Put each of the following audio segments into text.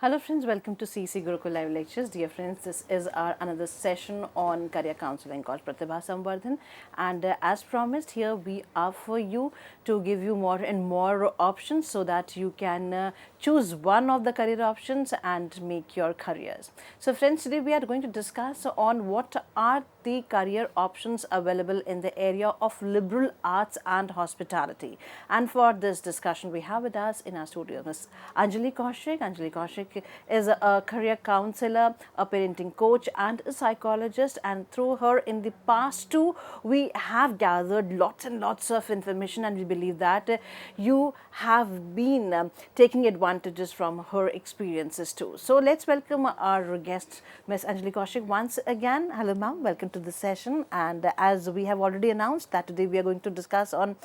Hello friends, welcome to CEC Gurukul Live Lectures. Dear friends, this is our another session on career counseling called Pratibha Samvardhan, and as promised, here we are for you to give you more and more options so that you can choose one of the career options and make your careers. So friends, today we are going to discuss on what are the career options available in the area of liberal arts and hospitality. And for this discussion, we have with us in our studio Ms. Anjali Kaushik. Anjali Kaushik is a career counselor, a parenting coach and a psychologist, and through her in the past too we have gathered lots and lots of information, and we believe that you have been taking advantages from her experiences too. So let's welcome our guest Ms. Anjali Kaushik once again. Hello ma'am, welcome to the session, and as we have already announced that today we are going to discuss on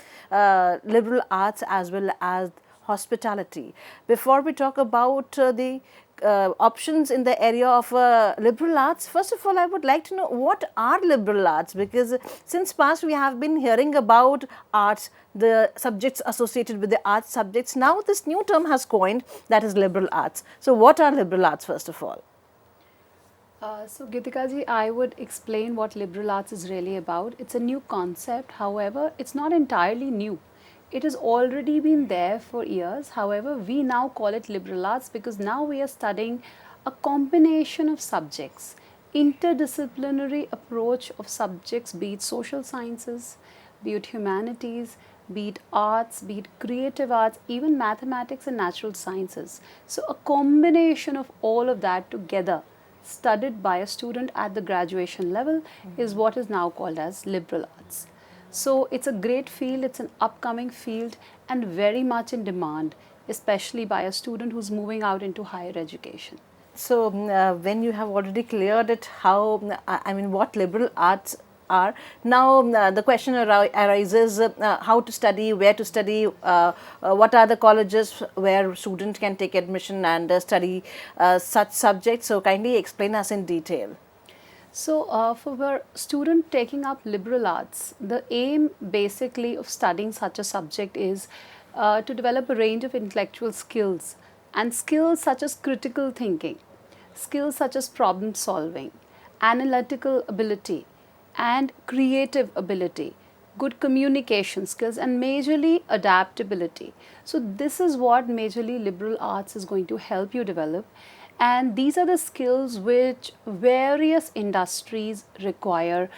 liberal arts as well as hospitality. Before we talk about the options in the area of liberal arts, first of all I would like to know what are liberal arts, because since past we have been hearing about arts, the subjects associated with the arts subjects. Now this new term has coined, that is liberal arts. So what are liberal arts first of all? So Gitika ji, I would explain what liberal arts is really about. It's a new concept, however, it's not entirely new. It has already been there for years. However, we now call it liberal arts because now we are studying a combination of subjects, interdisciplinary approach of subjects, be it social sciences, be it humanities, be it arts, be it creative arts, even mathematics and natural sciences. So a combination of all of that together, studied by a student at the graduation level, is what is now called as liberal arts. So it's a great field, it's an upcoming field and very much in demand, especially by a student who's moving out into higher education. So when you have already cleared it, how, I mean, what liberal arts are, now the question arises, how to study, where to study, what are the colleges where student can take admission and study such subjects. So kindly explain us in detail. So for a student taking up liberal arts, the aim basically of studying such a subject is to develop a range of intellectual skills, and skills such as critical thinking, skills such as problem solving, analytical ability and creative ability, good communication skills and majorly adaptability. So this is what majorly liberal arts is going to help you develop. And these are the skills which various industries require,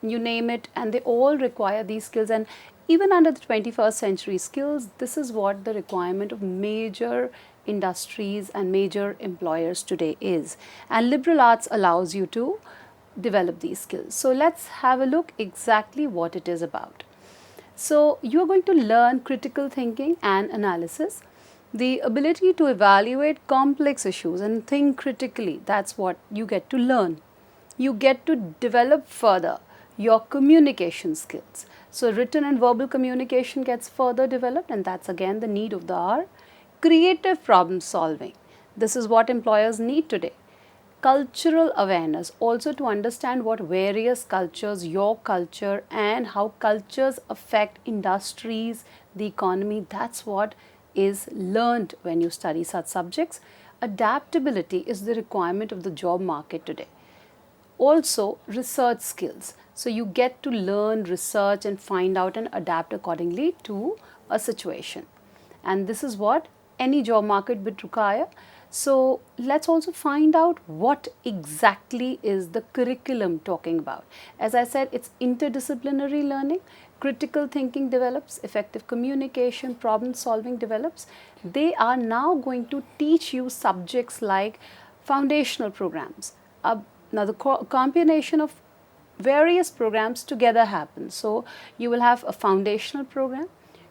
you name it, and they all require these skills. And even under the 21st century skills, this is what the requirement of major industries and major employers today is. And liberal arts allows you to develop these skills. So let's have a look exactly what it is about. So you are going to learn critical thinking and analysis, the ability to evaluate complex issues and think critically. That's what you get to learn. You get to develop further your communication skills. So written and verbal communication gets further developed, and that's again the need of the hour. Creative problem solving. This is what employers need today. Cultural awareness, also to understand what various cultures, your culture, and how cultures affect industries, the economy. That's what is learned when you study such subjects. Adaptability is the requirement of the job market today. Also research skills. So you get to learn, research and find out and adapt accordingly to a situation. And this is what any job market would require. So let's also find out what exactly is the curriculum talking about. As I said, it's interdisciplinary learning. Critical thinking develops, effective communication, problem solving develops. They are now going to teach you subjects like foundational programs. Now the combination of various programs together happens. So you will have a foundational program,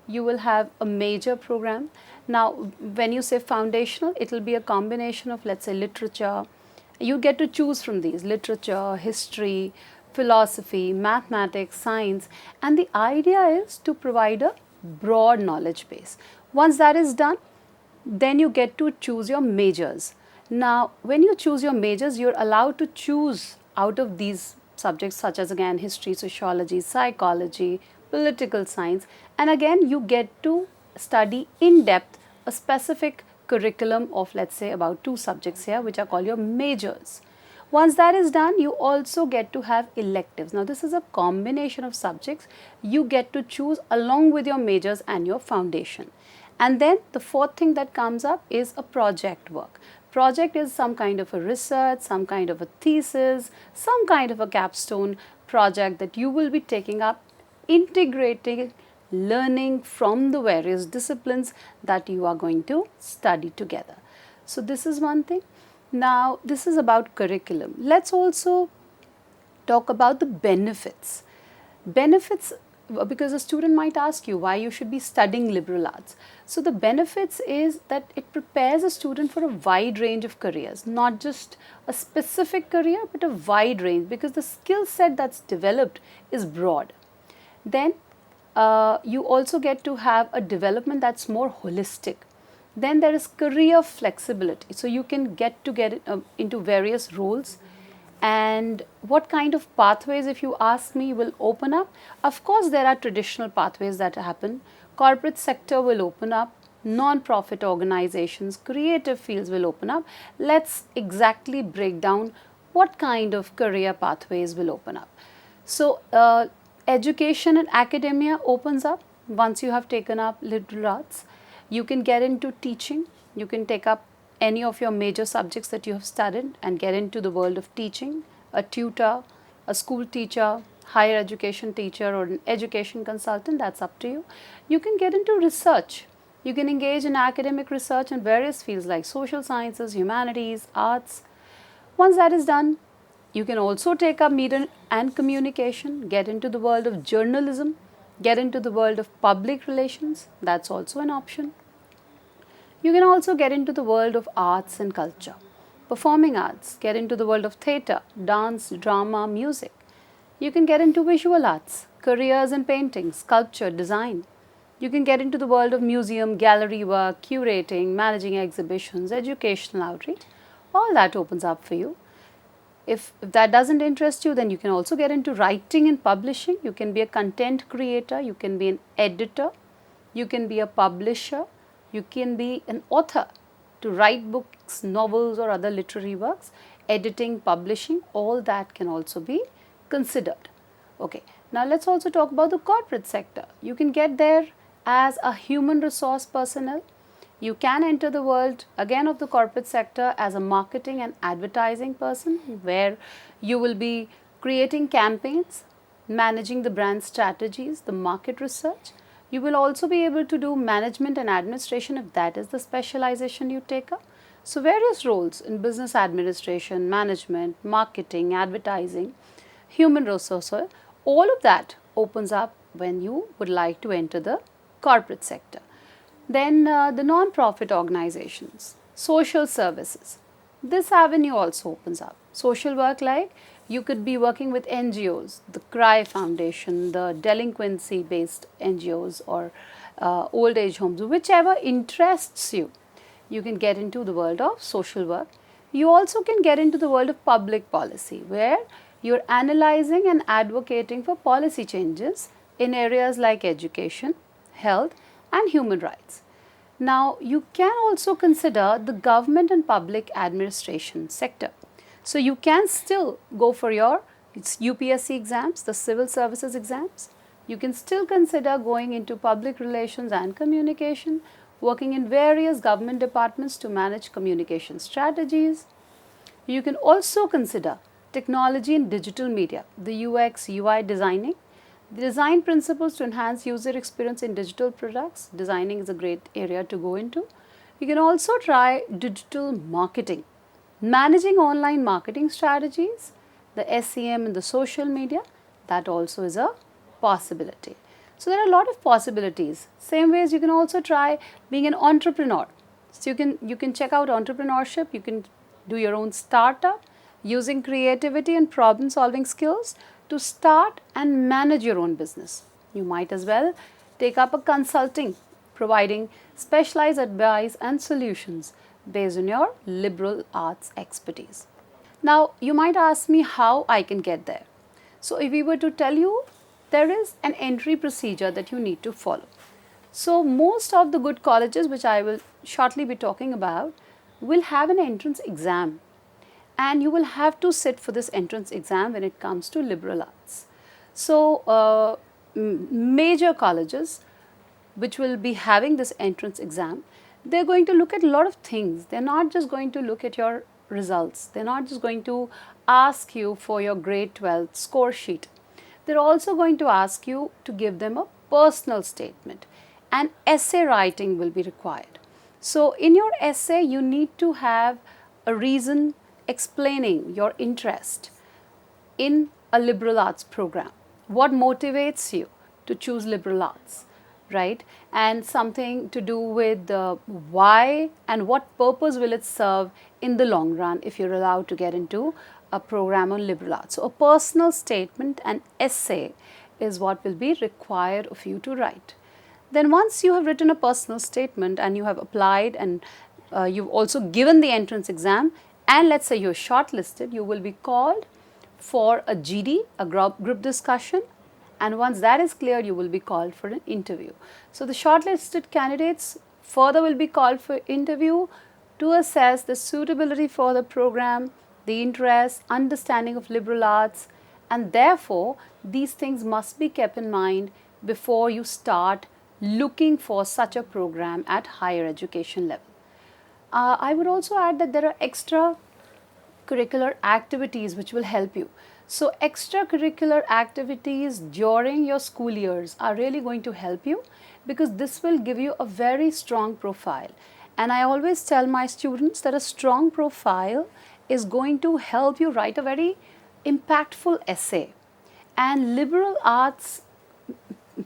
you will have a major program. Now when you say foundational, it will be a combination of, let's say, literature. You get to choose from these: literature, history, philosophy, mathematics, science, and the idea is to provide a broad knowledge base. Once that is done, then you get to choose your majors. Now when you choose your majors, you're allowed to choose out of these subjects such as, again, history, sociology, psychology, political science, and again you get to study in depth a specific curriculum of, let's say, about 2 subjects here, which are called your majors. Once that is done, you also get to have electives. Now, this is a combination of subjects you get to choose along with your majors and your foundation. And then the fourth thing that comes up is a project work. Project is some kind of a research, some kind of a thesis, some kind of a capstone project that you will be taking up, integrating learning from the various disciplines that you are going to study together. So, this is one thing. Now, this is about curriculum. Let's also talk about the benefits. Benefits, because a student might ask you why you should be studying liberal arts. So, the benefits is that it prepares a student for a wide range of careers, not just a specific career, but a wide range, because the skill set that's developed is broad. Then you also get to have a development that's more holistic. Then there is career flexibility. So you can get into various roles. And what kind of pathways, if you ask me, will open up? Of course, there are traditional pathways that happen. Corporate sector will open up. Non-profit organizations, creative fields will open up. Let's exactly break down what kind of career pathways will open up. So, education and academia opens up once you have taken up liberal arts. You can get into teaching. You can take up any of your major subjects that you have studied and get into the world of teaching, a tutor, a school teacher, higher education teacher, or an education consultant, that's up to you. You can get into research. You can engage in academic research in various fields like social sciences, humanities, arts. Once that is done, you can also take up media and communication, get into the world of journalism, get into the world of public relations, that's also an option. You can also get into the world of arts and culture, performing arts, get into the world of theatre, dance, drama, music. You can get into visual arts, careers in painting, sculpture, design. You can get into the world of museum, gallery work, curating, managing exhibitions, educational outreach. All that opens up for you. If that doesn't interest you, then you can also get into writing and publishing. You can be a content creator, you can be an editor, you can be a publisher, you can be an author to write books, novels, or other literary works. Editing, publishing, all that can also be considered. Okay, now let's also talk about the corporate sector. You can get there as a human resource personnel. You can enter the world again of the corporate sector as a marketing and advertising person, where you will be creating campaigns, managing the brand strategies, the market research. You will also be able to do management and administration if that is the specialization you take up. So, various roles in business administration, management, marketing, advertising, human resources, all of that opens up when you would like to enter the corporate sector. Then the non-profit organizations, social services. This avenue also opens up. Social work, like you could be working with NGOs, the CRY Foundation, the delinquency based NGOs, or old age homes, whichever interests you. You can get into the world of social work. You also can get into the world of public policy, where you're analyzing and advocating for policy changes in areas like education, health, and human rights. Now, you can also consider the government and public administration sector. So, you can still go for your UPSC exams, the civil services exams. You can still consider going into public relations and communication, working in various government departments to manage communication strategies. You can also consider technology and digital media, the UX, UI designing. The design principles to enhance user experience in digital products. Designing is a great area to go into. You can also try digital marketing, managing online marketing strategies, the SEM and the social media. That also is a possibility. So, there are a lot of possibilities. Same ways you can also try being an entrepreneur. So, you can check out entrepreneurship, you can do your own startup using creativity and problem solving skills to start and manage your own business. You might as well take up a consulting, providing specialized advice and solutions based on your liberal arts expertise. Now, you might ask me how I can get there. So, if we were to tell you, there is an entry procedure that you need to follow. So most of the good colleges, which I will shortly be talking about, will have an entrance exam, and you will have to sit for this entrance exam when it comes to liberal arts. So major colleges which will be having this entrance exam, they're going to look at a lot of things. They're not just going to look at your results. They're not just going to ask you for your grade 12 score sheet. They're also going to ask you to give them a personal statement, and essay writing will be required. So in your essay, you need to have a reason explaining your interest in a liberal arts program. What motivates you to choose liberal arts, right? And something to do with why and what purpose will it serve in the long run if you're allowed to get into a program on liberal arts. So a personal statement and essay is what will be required of you to write. Then once you have written a personal statement and you have applied, and you've also given the entrance exam, and let's say you're shortlisted, you will be called for a GD, a group discussion, and once that is cleared, you will be called for an interview. So the shortlisted candidates further will be called for interview to assess the suitability for the program, the interest, understanding of liberal arts, and therefore these things must be kept in mind before you start looking for such a program at higher education level. I would also add that there are extra curricular activities which will help you. So extracurricular activities during your school years are really going to help you, because this will give you a very strong profile. And I always tell my students that a strong profile is going to help you write a very impactful essay. And liberal arts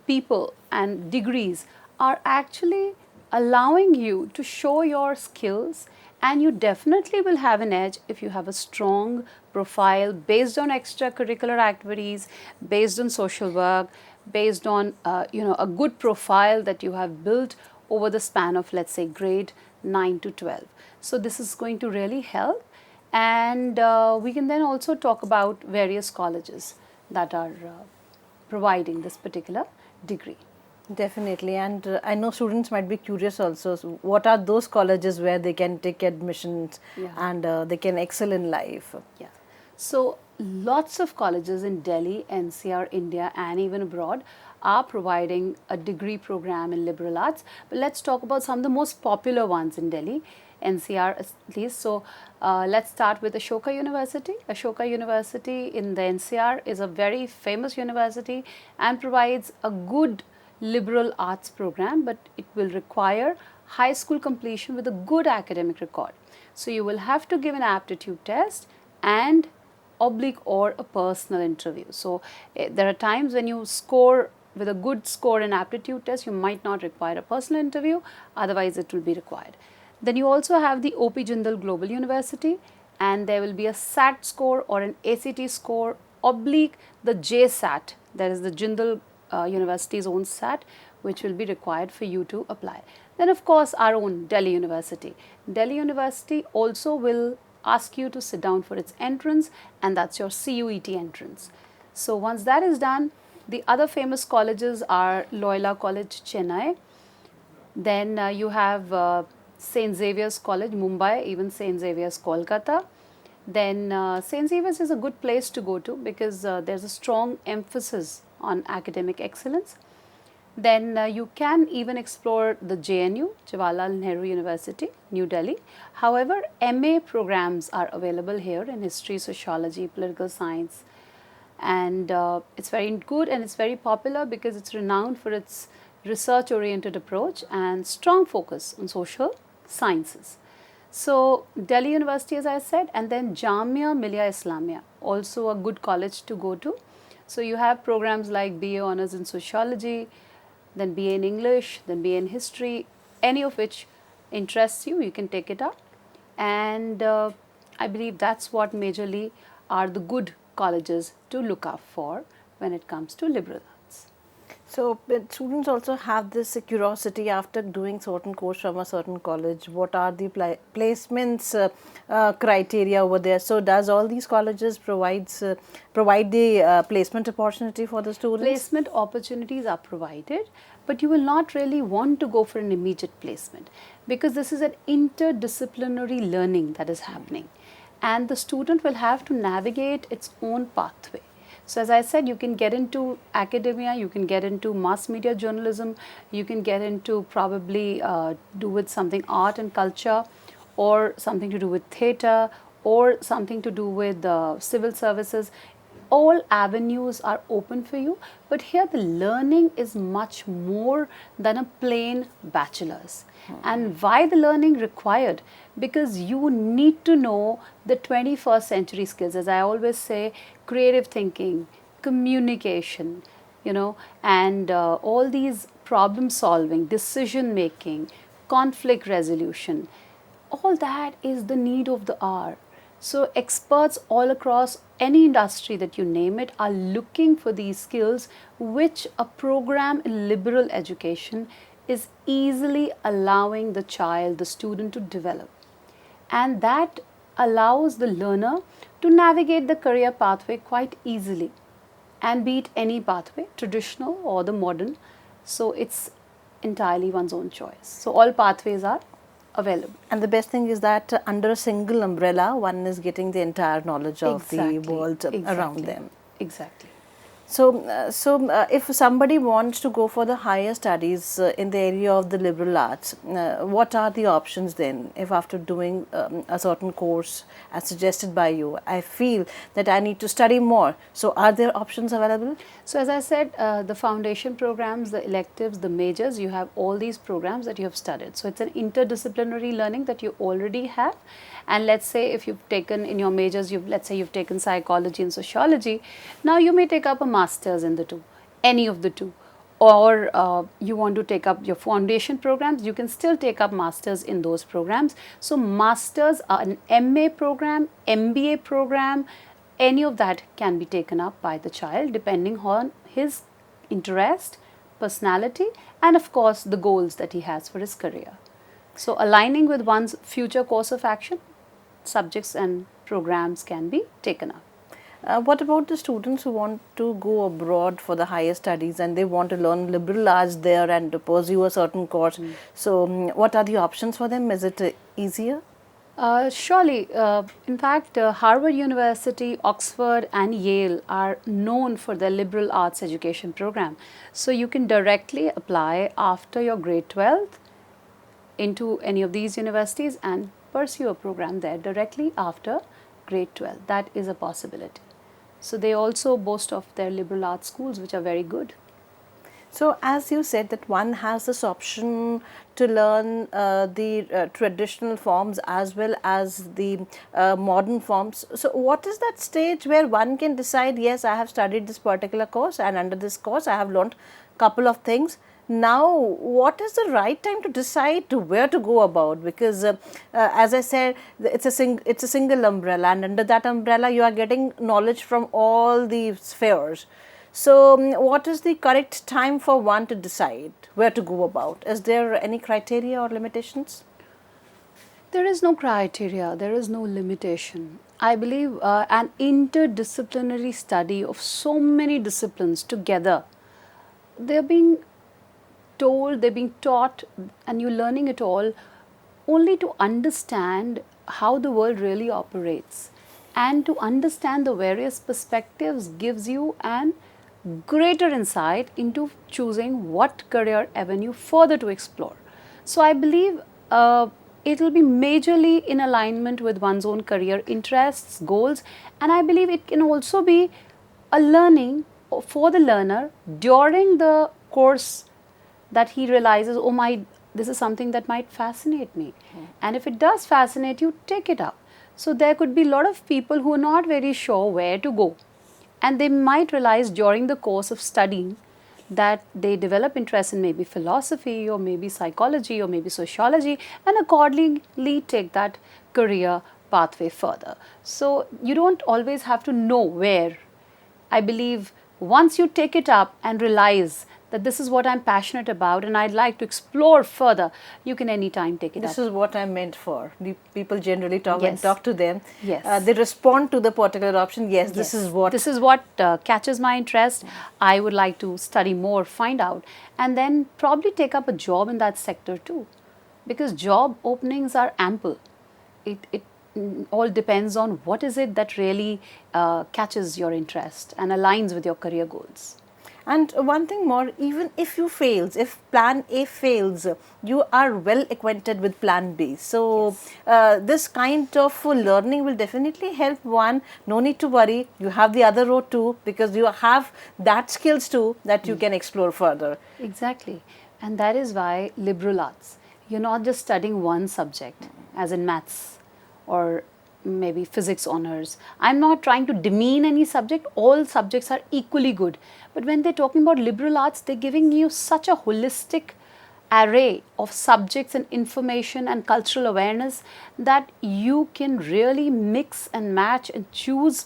people and degrees are actually allowing you to show your skills, and you definitely will have an edge if you have a strong profile based on extracurricular activities, based on social work, based on a good profile that you have built over the span of, let's say, grade 9 to 12. So this is going to really help, and we can then also talk about various colleges that are providing this particular degree. Definitely, and I know students might be curious also. So what are those colleges where they can take admissions and they can excel in life? Yeah. So lots of colleges in Delhi, NCR, India, and even abroad are providing a degree program in liberal arts. But let's talk about some of the most popular ones in Delhi, NCR at least. So let's start with Ashoka University. Ashoka University in the NCR is a very famous university and provides a good liberal arts program, but it will require high school completion with a good academic record. So you will have to give an aptitude test and oblique or a personal interview. So there are times when you score with a good score in aptitude test, you might not require a personal interview, otherwise it will be required. Then you also have the OP Jindal Global University, and there will be a SAT score or an ACT score oblique the JSAT, that is the Jindal University's own SAT, which will be required for you to apply. Then of course our own Delhi University. Delhi University also will ask you to sit down for its entrance, and that's your CUET entrance. So once that is done, the other famous colleges are Loyola College, Chennai. Then you have St. Xavier's College, Mumbai, even St. Xavier's, Kolkata. Then St. Xavier's is a good place to go to because there's a strong emphasis on academic excellence. Then you can even explore the JNU, Jawaharlal Nehru University, New Delhi. However, MA programs are available here in history, sociology, political science, and it's very good and it's very popular because it's renowned for its research oriented approach and strong focus on social sciences. So Delhi University, as I said, and then Jamia Millia Islamia, also a good college to go to. So you have programs like BA Honours in Sociology, then BA in English, then BA in History, any of which interests you, you can take it up. And I believe that's what majorly are the good colleges to look out for when it comes to liberal arts. So but students also have this curiosity after doing certain course from a certain college. What are the placements criteria over there? So does all these colleges provide the placement opportunity for the students? Placement opportunities are provided, but you will not really want to go for an immediate placement, because this is an interdisciplinary learning that is happening, and the student will have to navigate its own pathway. So as I said, you can get into academia, you can get into mass media journalism, you can get into probably do with something art and culture, or something to do with theatre, or something to do with civil services. All avenues are open for you, but here the learning is much more than a plain bachelor's. And why the learning required? Because you need to know the 21st century skills, as I always say: creative thinking, communication, and all these problem solving, decision making, conflict resolution. All that is the need of the hour. So experts all across any industry that you name it are looking for these skills, which a program in liberal education is easily allowing the child, the student, to develop. And that allows the learner to navigate the career pathway quite easily, and be it any pathway, traditional or the modern. So it's entirely one's own choice. So all pathways are available. And the best thing is that under a single umbrella, one is getting the entire knowledge of the world around them. Exactly. So, if somebody wants to go for the higher studies in the area of the liberal arts, what are the options then? If after doing a certain course as suggested by you, I feel that I need to study more. So, are there options available? So as I said, the foundation programs, the electives, the majors, you have all these programs that you have studied. So it's an interdisciplinary learning that you already have. And let's say if you've taken in your majors, let's say you've taken psychology and sociology, now you may take up a master's in the two, any of the two. Or you want to take up your foundation programs, you can still take up masters in those programs. So masters are an MA program, MBA program, any of that can be taken up by the child depending on his interest, personality, and of course the goals that he has for his career. So aligning with one's future course of action, subjects and programs can be taken up. What about the students who want to go abroad for the higher studies and they want to learn liberal arts there and to pursue a certain course? So, what are the options for them? Is it easier? Surely. In fact, Harvard University, Oxford and Yale are known for their liberal arts education program. So you can directly apply after your grade 12th into any of these universities and pursue a program there directly after grade 12. That is a possibility. So they also boast of their liberal arts schools, which are very good. So, as you said that one has this option to learn the traditional forms as well as the modern forms. So, what is that stage where one can decide, yes, I have studied this particular course and under this course I have learned couple of things. Now, what is the right time to decide to where to go about? Because as I said, it's a single umbrella, and under that umbrella you are getting knowledge from all the spheres. So, what is the correct time for one to decide where to go about? Is there any criteria or limitations? There is no criteria, there is no limitation. I believe an interdisciplinary study of so many disciplines together, they're being told, they're being taught, and you're learning it all only to understand how the world really operates. And to understand the various perspectives gives you an greater insight into choosing what career avenue further to explore. So I believe it will be majorly in alignment with one's own career interests, goals, and I believe it can also be a learning for the learner during the course that he realizes, oh my, this is something that might fascinate me. And if it does fascinate you, take it up. So there could be a lot of people who are not very sure where to go. And they might realize during the course of studying that they develop interest in maybe philosophy or maybe psychology or maybe sociology, and accordingly take that career pathway further. So you don't always have to know where. I believe once you take it up and realize that this is what I'm passionate about and I'd like to explore further, you can anytime take it up. This is what I meant for. The people generally talk when Yes. talk to them. Yes. They respond to the particular option. Yes, this is what. This is what catches my interest. I would like to study more, find out, and then probably take up a job in that sector too, because job openings are ample. It all depends on what is it that really catches your interest and aligns with your career goals. And one thing more, even if you fails, if plan A fails, you are well acquainted with plan B. So this kind of learning will definitely help one. No need to worry. You have the other road too, because you have that skills too that you can explore further. Exactly. And that is why liberal arts, you're not just studying one subject, as in maths or maybe physics honors. I'm not trying to demean any subject, all subjects are equally good. But when they're talking about liberal arts, they're giving you such a holistic array of subjects and information and cultural awareness that you can really mix and match and choose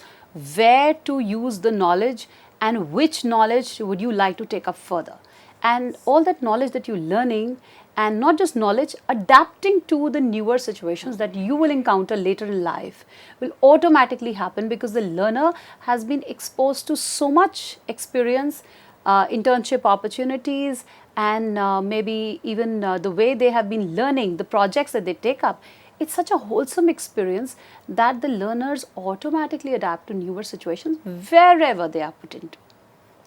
where to use the knowledge and which knowledge would you like to take up further. And all that knowledge that you're learning, and not just knowledge, adapting to the newer situations that you will encounter later in life will automatically happen because the learner has been exposed to so much experience, internship opportunities, and maybe even the way they have been learning, the projects that they take up. It's such a wholesome experience that the learners automatically adapt to newer situations wherever they are put into.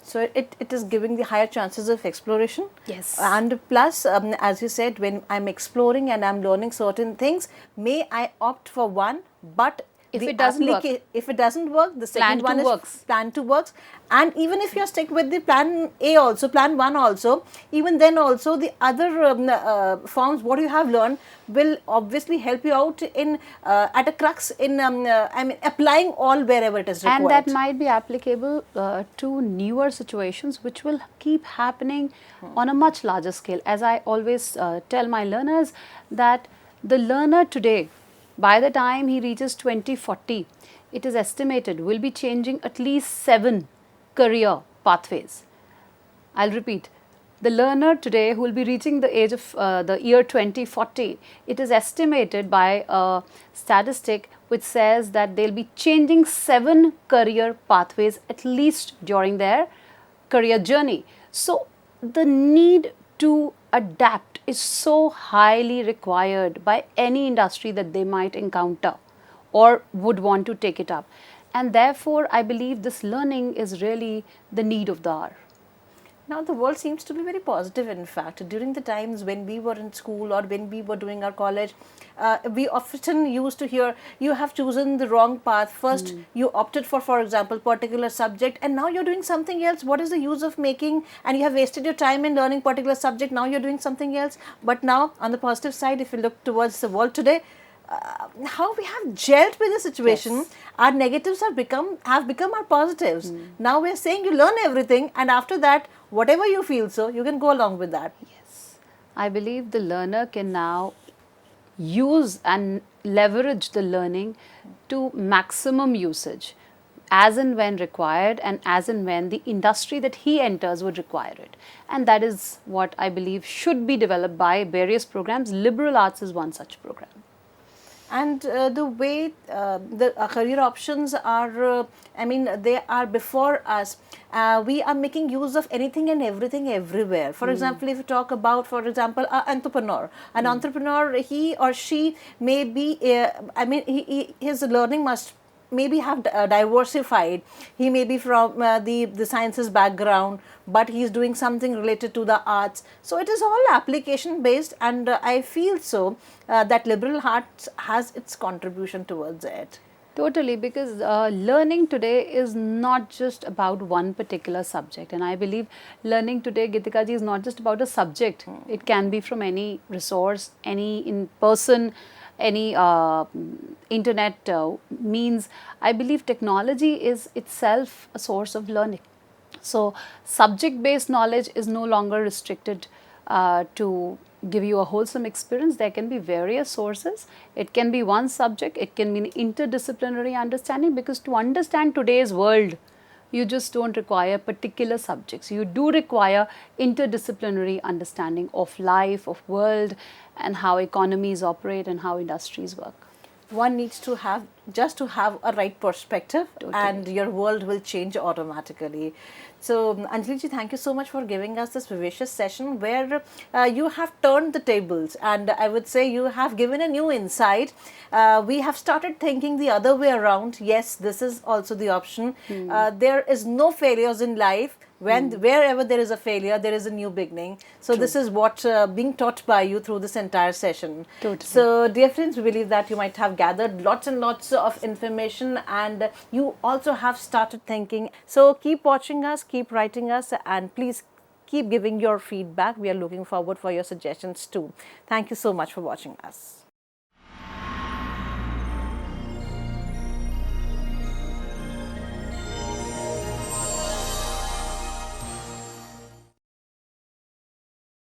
So it is giving the higher chances of exploration. Yes. And plus, as you said, when I'm exploring and I'm learning certain things, may I opt for one, but if the it doesn't work, if it doesn't work, the second plan one two is works. plan 2 works. And even if you're stuck with the plan A also, plan 1 also, even then also the other forms what you have learned will obviously help you out in at a crux in I mean applying all wherever it is required. And that might be applicable to newer situations which will keep happening on a much larger scale. As I always tell my learners, that the learner today, by the time he reaches 2040, it is estimated will be changing at least 7 career pathways. I'll repeat. The learner today who will be reaching the age of the year 2040, it is estimated by a statistic which says that they'll be changing 7 career pathways at least during their career journey. So the need to adapt is so highly required by any industry that they might encounter or would want to take it up. And therefore, I believe this learning is really the need of the hour. Now the world seems to be very positive. In fact, during the times when we were in school or when we were doing our college, we often used to hear, you have chosen the wrong path. First you opted for example, particular subject, and now you're doing something else. What is the use of making, and you have wasted your time in learning particular subject, now you're doing something else. But now on the positive side, if you look towards the world today, how we have gelled with the situation. Yes. Our negatives have become our positives. Now we're saying you learn everything, and after that, whatever you feel, so you can go along with that. Yes. I believe the learner can now use and leverage the learning to maximum usage as and when required and as and when the industry that he enters would require it. And that is what I believe should be developed by various programs. Liberal arts is one such program. And the way the career options are, I mean, they are before us. We are making use of anything and everything everywhere. For example, if you talk about, for example, an entrepreneur, he or she may be, I mean, his learning must maybe have diversified. He may be from the sciences background, but he is doing something related to the arts. So it is all application based, and I feel so that liberal arts has its contribution towards it. Totally, because learning today is not just about one particular subject, and I believe learning today, Gitika ji, is not just about a subject. It can be from any resource, any in person, any internet means. I believe technology is itself a source of learning. So subject based knowledge is no longer restricted to give you a wholesome experience. There can be various sources. It can be one subject, it can be an interdisciplinary understanding, because to understand today's world, You just don't require particular subjects. You do require interdisciplinary understanding of life, of world, and how economies operate and how industries work. One needs to have just to have a right perspective, Totally. and your world will change automatically. So Anjali ji, thank you so much for giving us this vivacious session where you have turned the tables, and I would say you have given a new insight. We have started thinking the other way around. Yes, this is also the option. There is no failures in life. Wherever there is a failure, there is a new beginning. So this is what being taught by you through this entire session. Totally. So dear friends, we believe that you might have gathered lots and lots of information, and you also have started thinking. So keep watching us, keep writing us, and please keep giving your feedback. We are looking forward for your suggestions too. Thank you so much for watching us.